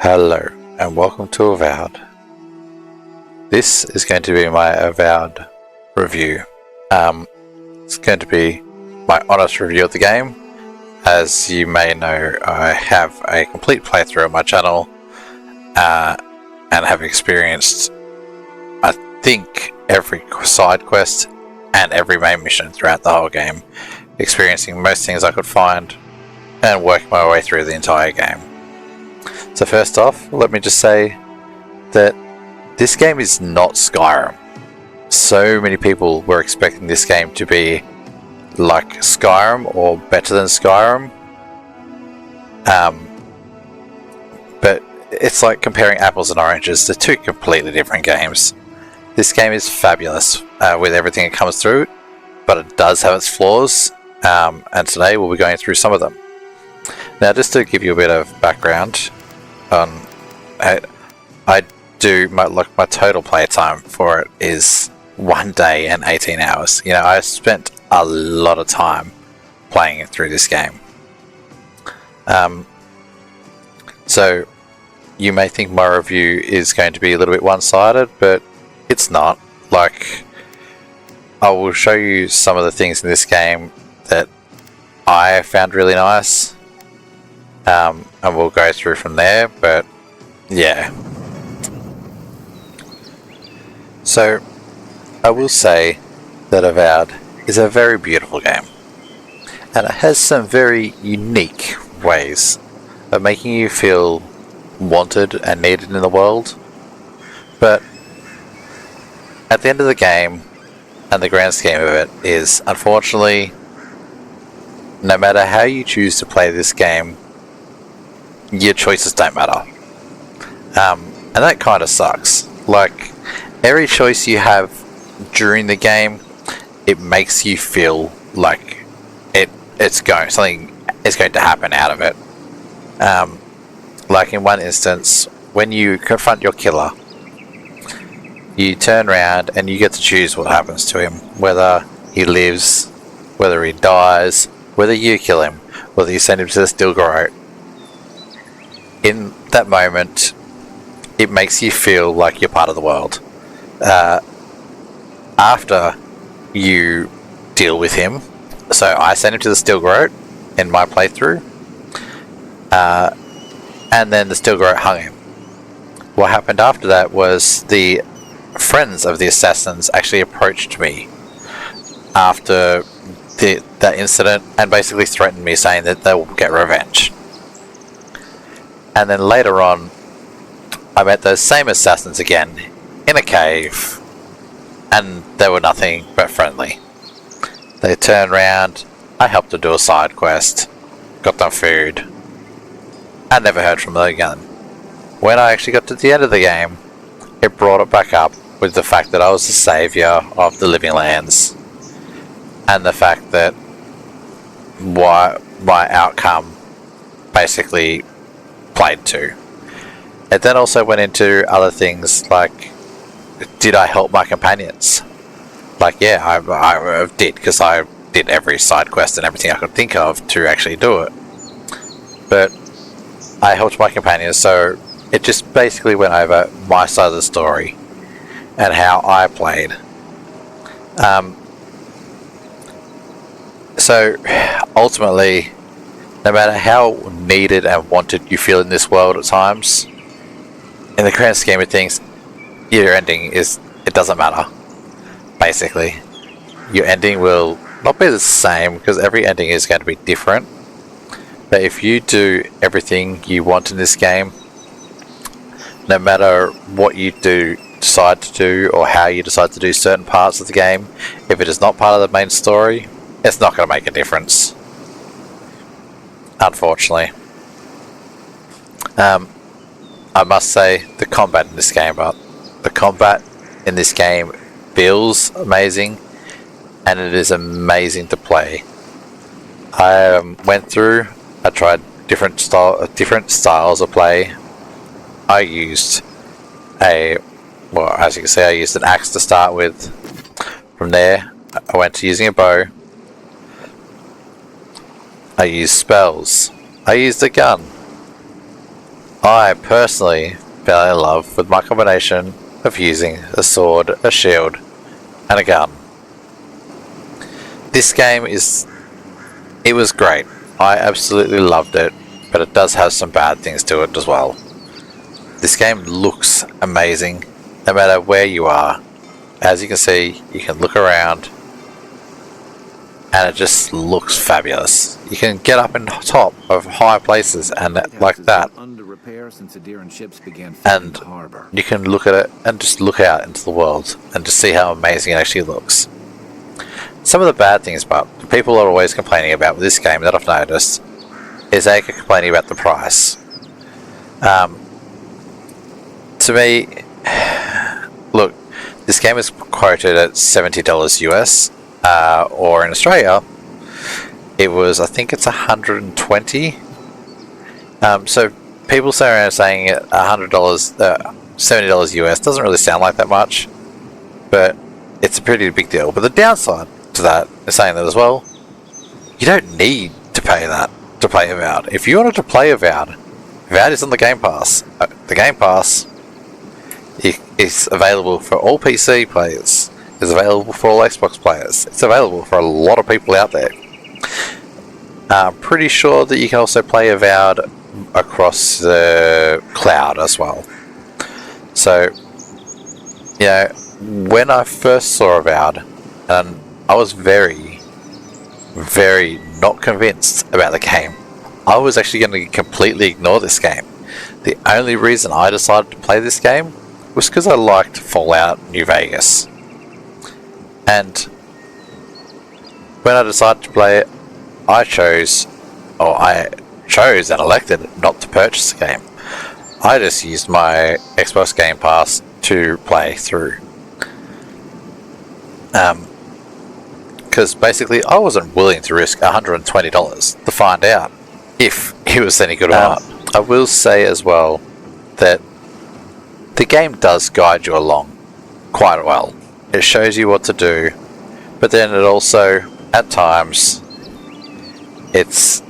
Hello and welcome to Avowed. This is going to be my Avowed review. It's going to be my honest review of the game. As you may know, I have a complete playthrough on my channel and have experienced, I think, every side quest and every main mission throughout the whole game, experiencing most things I could find and working my way through the entire game. So first off, let me just say that this game is not Skyrim. So many people were expecting this game to be like Skyrim or better than Skyrim. But it's like comparing apples and oranges. They're two completely different games. This game is fabulous with everything it comes through, but it does have its flaws, and today we'll be going through some of them. Now, just to give you a bit of background, I do my total playtime for it is 1 day and 18 hours. You know, I spent a lot of time playing it through this game. So you may think my review is going to be a little bit one-sided, but it's not. Like, I will show you some of the things in this game that I found really nice. And we'll go through from there, but yeah. So, I will say that Avowed is a very beautiful game, and it has some very unique ways of making you feel wanted and needed in the world. But at the end of the game, and the grand scheme of it is, unfortunately, no matter how you choose to play this game, your choices don't matter. And that kind of sucks. Like, every choice you have during the game, it makes you feel like something is going to happen out of it. Like in one instance, when you confront your killer, you turn around and you get to choose what happens to him. Whether he lives, whether he dies, whether you kill him, whether you send him to the still growth. In that moment, it makes you feel like you're part of the world. After you deal with him, so I sent him to the still growth in my playthrough, and then the still growth hung him. What happened after that was the friends of the assassins actually approached me after that incident and basically threatened me, saying that they will get revenge. And then later on, I met those same assassins again in a cave, and they were nothing but friendly. They turned around, I helped them do a side quest, got them food, and never heard from them again. When I actually got to the end of the game, it brought it back up with the fact that I was the saviour of the living lands, and the fact that my outcome basically played to. It then also went into other things like, did I help my companions? Like, yeah, I did, because I did every side quest and everything I could think of to actually do it. But I helped my companions, so it just basically went over my side of the story and how I played. So ultimately, no matter how needed and wanted you feel in this world at times, in the grand scheme of things, your ending it doesn't matter. Basically, your ending will not be the same, because every ending is going to be different. But if you do everything you want in this game, no matter what you decide to do or how you decide to do certain parts of the game, if it is not part of the main story, it's not going to make a difference. Unfortunately. I must say, the combat in this game feels amazing, and it is amazing to play. I I tried different styles of play. I used as you can see, I used an axe to start with. From there, I went to using a bow. I used spells. I used a gun. I personally fell in love with my combination of using a sword, a shield, and a gun. This game it was great. I absolutely loved it, but it does have some bad things to it as well. This game looks amazing, no matter where you are. As you can see, you can look around, and it just looks fabulous. You can get up in top of high places and like that, and you can look at it and just look out into the world and just see how amazing it actually looks. Some of the bad things, but the people are always complaining about with this game that I've noticed, is they are complaining about the price. To me, look, this game is quoted at $70 US, or in Australia, it was, I think it's 120. So people saying $100, $70 US doesn't really sound like that much, but it's a pretty big deal. But the downside to that is saying that as well, you don't need to pay that to play Avowed. If you wanted to play Avowed, Avowed is on the Game Pass. The Game Pass is available for all PC players. It's available for all Xbox players. It's available for a lot of people out there. I'm pretty sure that you can also play Avowed across the cloud as well. So, you know, when I first saw Avowed, and I was very, very not convinced about the game. I was actually going to completely ignore this game. The only reason I decided to play this game was because I liked Fallout New Vegas. And when I decided to play it, I chose and elected not to purchase the game. I just used my Xbox Game Pass to play through. Because basically I wasn't willing to risk $120 to find out if it was any good or not. I will say as well that the game does guide you along quite well. It shows you what to do, but then it also, at times, it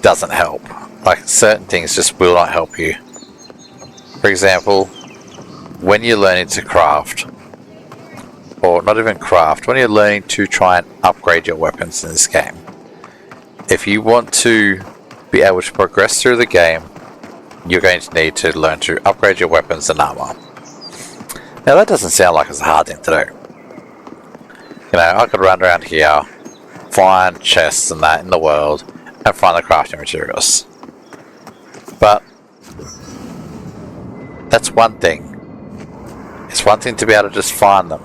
doesn't help. Like, certain things just will not help you. For example, when you're learning to craft, or not even craft, when you're learning to try and upgrade your weapons in this game, if you want to be able to progress through the game, you're going to need to learn to upgrade your weapons and armor. Now that doesn't sound like it's a hard thing to do. You know, I could run around here, find chests and that in the world, and find the crafting materials. But that's one thing. It's one thing to be able to just find them.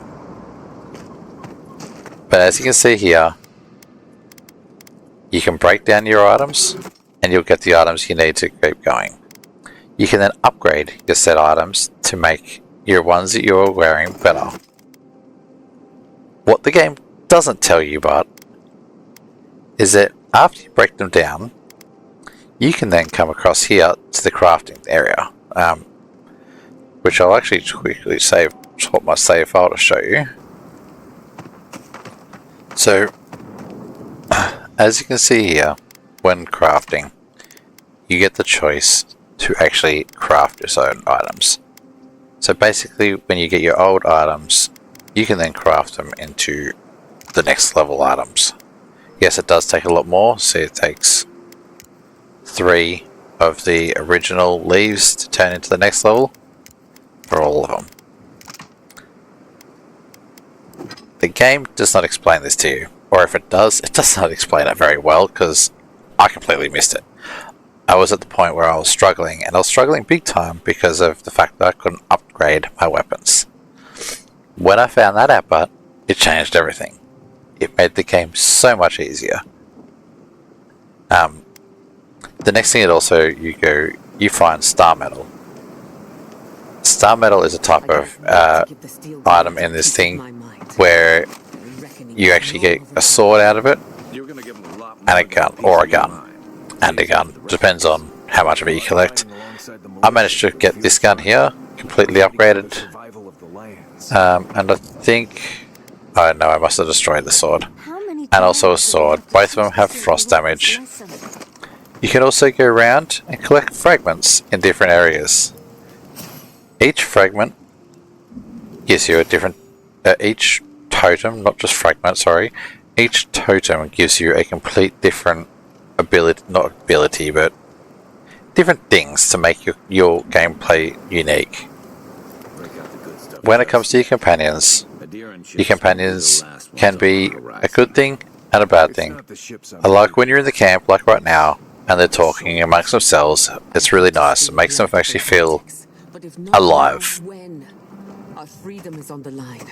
But as you can see here, you can break down your items and you'll get the items you need to keep going. You can then upgrade your set items to make your ones that you're wearing better. What the game doesn't tell you but is that after you break them down, you can then come across here to the crafting area, which I'll actually quickly swap my save file to show you. So, as you can see here, when crafting, you get the choice to actually craft your own items. So basically, when you get your old items, you can then craft them into the next level items. Yes, it does take a lot more, so it takes 3 of the original leaves to turn into the next level for all of them. The game does not explain this to you, or if it does not explain it very well, because I completely missed it. I was at the point where I was struggling, and I was struggling big time because of the fact that I couldn't upgrade my weapons. When I found that out, but it changed everything. It made the game so much easier. The next thing is also you find star metal. Star metal is a type of item in this thing where you actually get a sword out of it, and a gun, or a gun, and a gun. Depends on how much of it you collect. I managed to get this gun here completely upgraded, and I think, oh no, I must have destroyed the sword, and also a sword. Both of them have frost damage, You can also go around and collect fragments in different areas. Each fragment gives you a different... each totem, not just fragment, sorry. Each totem gives you a complete different ability, not ability, but different things to make your gameplay unique. When it comes to your companions can be a good thing and a bad thing. I like when you're in the camp, like right now, and they're talking amongst themselves. It's really nice. It makes them actually feel alive. Our freedom is on the line.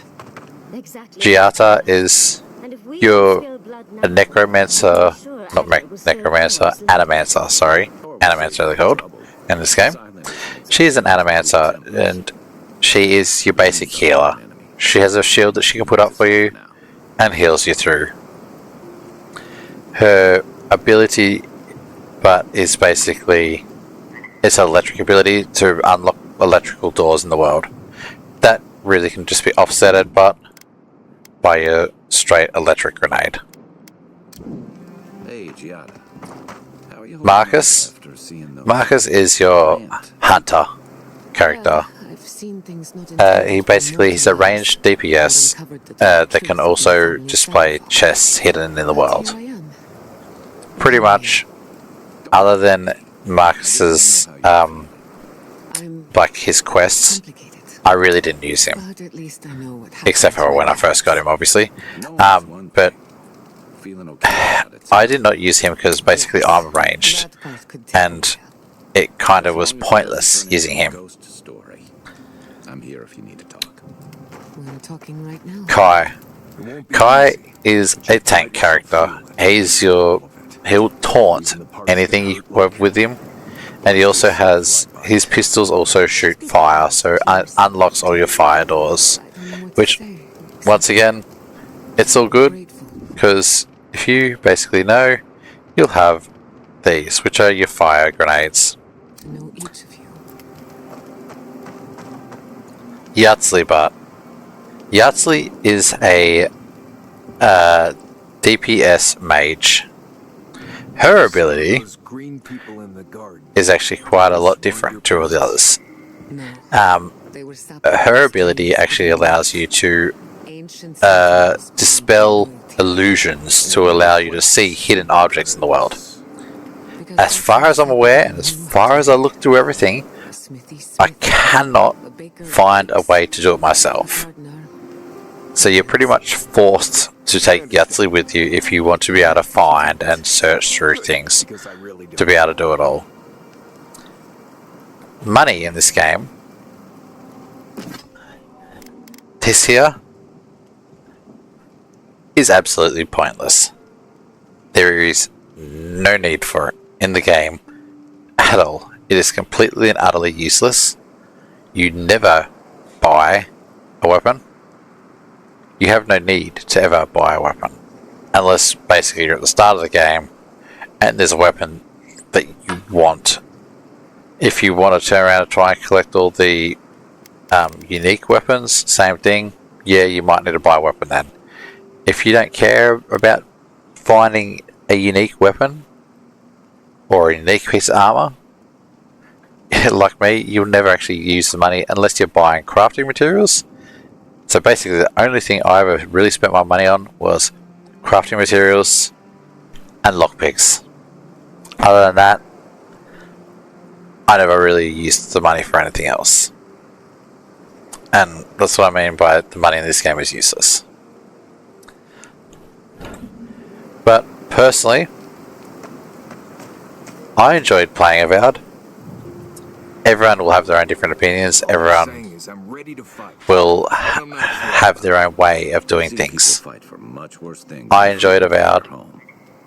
Giata is a necromancer, not necromancer, animancer, sorry. Animancer they're called in this game. She is an animancer, and she is your basic healer. She has a shield that she can put up for you and heals you through. Her ability, is basically it's an electric ability to unlock electrical doors in the world. That really can just be offsetted, but by a straight electric grenade. Hey, Giada. How are you Marcus. Marcus is your hunter character. He's a ranged DPS that can also display chests hidden in the world. Pretty much, other than Marcus's his quests, I really didn't use him, except for when I first got him, obviously. But I did not use him because basically I'm ranged, and it kind of was pointless using him. I'm here if you need to talk. We're talking right now. Kai is a tank character. He'll taunt anything you have with him, and he also has his pistols also shoot fire, so it unlocks all your fire doors. Which, once again, it's all good because if you basically know, you'll have these, which are your fire grenades. To know each of you. Yatsli is a DPS mage. Her ability is actually quite a lot different to all the others. Her ability actually allows you to dispel illusions to allow you to see hidden objects in the world. As far as I'm aware, and as far as I look through everything, I cannot find a way to do it myself. So you're pretty much forced to take Yatsli with you if you want to be able to find and search through things to be able to do it all. Money in this game, this here, is absolutely pointless. There is no need for it in the game at all. It is completely and utterly useless. You never buy a weapon. You have no need to ever buy a weapon. Unless basically you're at the start of the game and there's a weapon that you want. If you want to turn around and try and collect all the unique weapons, same thing. Yeah, you might need to buy a weapon then. If you don't care about finding a unique weapon or a unique piece of armor, like me, you'll never actually use the money unless you're buying crafting materials. So basically the only thing I ever really spent my money on was crafting materials and lockpicks. Other than that, I never really used the money for anything else. And that's what I mean by the money in this game is useless. But personally, I enjoyed playing Avowed. Everyone will have their own different opinions. Everyone will have their own way of doing things. I enjoyed Avowed.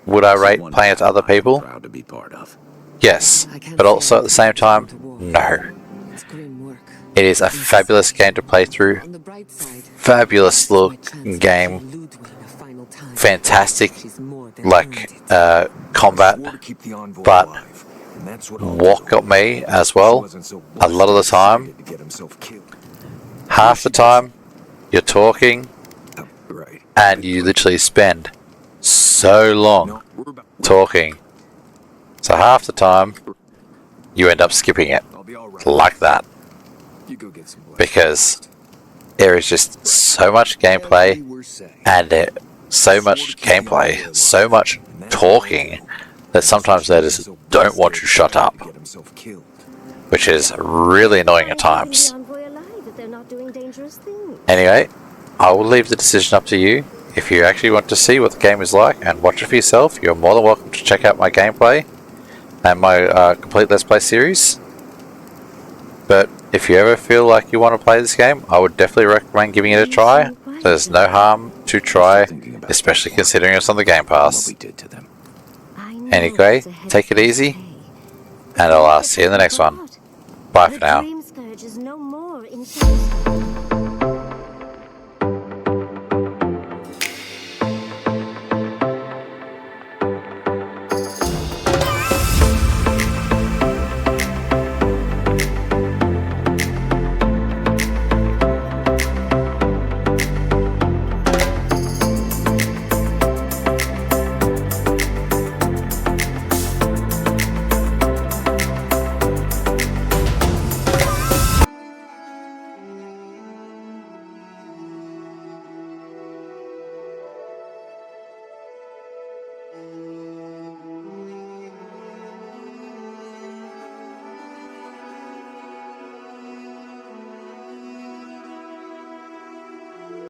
Would I rate playing it to other people? Yes, but also at the same time, no. It is a fabulous game to play through. Fabulous looking game. Fantastic combat, but what got me as well, a lot of the time, half the time you're talking and you literally spend so long talking. It's So half the time, you end up skipping it I'll be all right. like that You go get some because there is just so much gameplay and so much gameplay, so much talking that sometimes they just don't want to shut up, which is really annoying at times. Anyway, I will leave the decision up to you. If you actually want to see what the game is like and watch it for yourself, you're more than welcome to check out my gameplay and my complete Let's Play series. But if you ever feel like you want to play this game, I would definitely recommend giving it a try. There's no harm to try, especially considering it's on the Game Pass. Anyway, take it easy, and I'll see you in the next one. Bye for now.